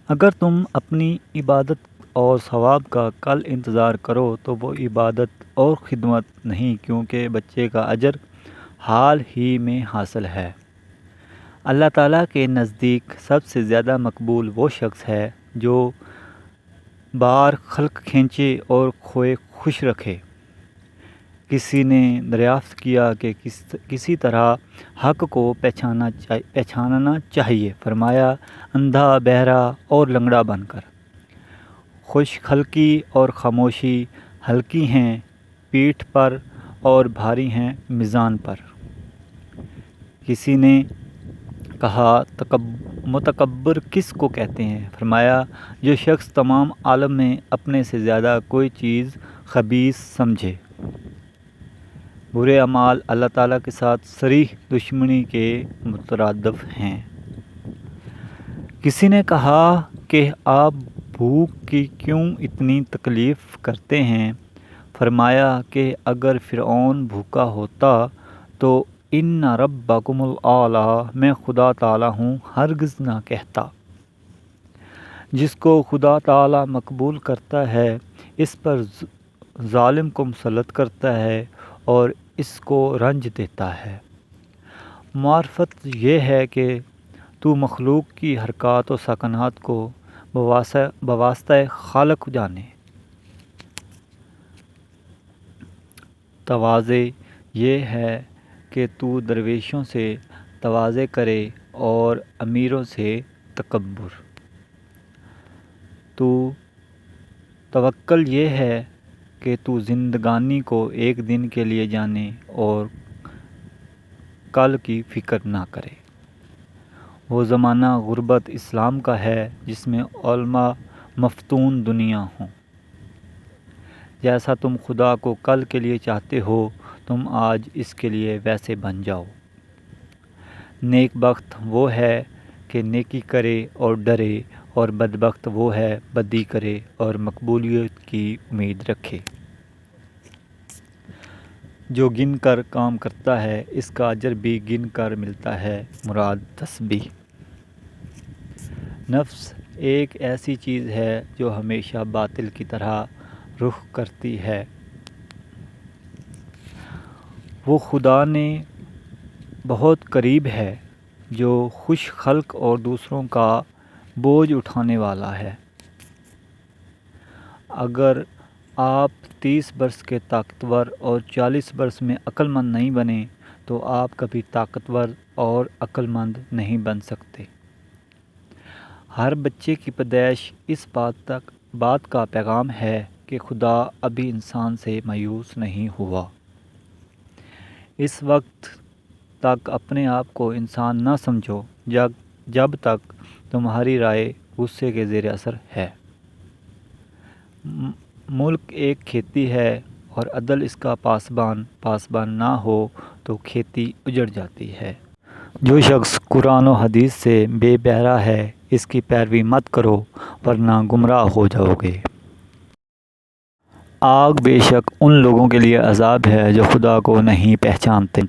اگر تم اپنی عبادت اور ثواب کا کل انتظار کرو تو وہ عبادت اور خدمت نہیں، کیونکہ بچے کا اجر حال ہی میں حاصل ہے۔ اللہ تعالیٰ کے نزدیک سب سے زیادہ مقبول وہ شخص ہے جو بار خلق کھینچے اور کھوئے خوش رکھے۔ کسی نے دریافت کیا کہ کسی طرح حق کو پہچاننا چاہیے۔ فرمایا، اندھا، بہرا اور لنگڑا بن کر۔ خوش خلقی اور خاموشی ہلکی ہیں پیٹھ پر اور بھاری ہیں میزان پر۔ کسی نے کہا، متکبر کس کو کہتے ہیں؟ فرمایا، جو شخص تمام عالم میں اپنے سے زیادہ کوئی چیز خبیث سمجھے۔ برے اعمال اللہ تعالیٰ کے ساتھ صریح دشمنی کے مترادف ہیں۔ کسی نے کہا کہ آپ بھوک کی کیوں اتنی تکلیف کرتے ہیں؟ فرمایا کہ اگر فرعون بھوکا ہوتا تو ان ربکم الاعلی، میں خدا تعالیٰ ہوں، ہرگز نہ کہتا۔ جس کو خدا تعالیٰ مقبول کرتا ہے اس پر ظالم کو مسلط کرتا ہے اور اس کو رنج دیتا ہے۔ معرفت یہ ہے کہ تو مخلوق کی حرکات و سکنات کو بواسطہ خالق جانے۔ تواضع یہ ہے کہ تو درویشوں سے تواضع کرے اور امیروں سے تکبر۔ توکل یہ ہے کہ تو زندگانی کو ایک دن کے لیے جانے اور کل کی فکر نہ کرے۔ وہ زمانہ غربت اسلام کا ہے جس میں علماء مفتون دنیا ہوں۔ جیسا تم خدا کو کل کے لیے چاہتے ہو تم آج اس کے لیے ویسے بن جاؤ۔ نیک بخت وہ ہے کہ نیکی کرے اور ڈرے، اور بدبخت وہ ہے بدی کرے اور مقبولیت کی امید رکھے۔ جو گن کر کام کرتا ہے اس کا اجر بھی گن کر ملتا ہے، مراد تسبیح۔ نفس ایک ایسی چیز ہے جو ہمیشہ باطل کی طرح رخ کرتی ہے۔ وہ خدا نے بہت قریب ہے جو خوش خلق اور دوسروں کا بوجھ اٹھانے والا ہے۔ اگر آپ 30 برس کے طاقتور اور 40 برس میں عقل مند نہیں بنے تو آپ کبھی طاقتور اور عقل مند نہیں بن سکتے۔ ہر بچے کی پیدائش اس بات کا پیغام ہے کہ خدا ابھی انسان سے مایوس نہیں ہوا۔ اس وقت تک اپنے آپ کو انسان نہ سمجھو جب تک تمہاری رائے غصے کے زیر اثر ہے۔ ملک ایک کھیتی ہے اور عدل اس کا پاسبان نہ ہو تو کھیتی اجڑ جاتی ہے۔ جو شخص قرآن و حدیث سے بے بہرا ہے اس کی پیروی مت کرو ورنہ گمراہ ہو جاؤ گے۔ آگ بے شک ان لوگوں کے لیے عذاب ہے جو خدا کو نہیں پہچانتے۔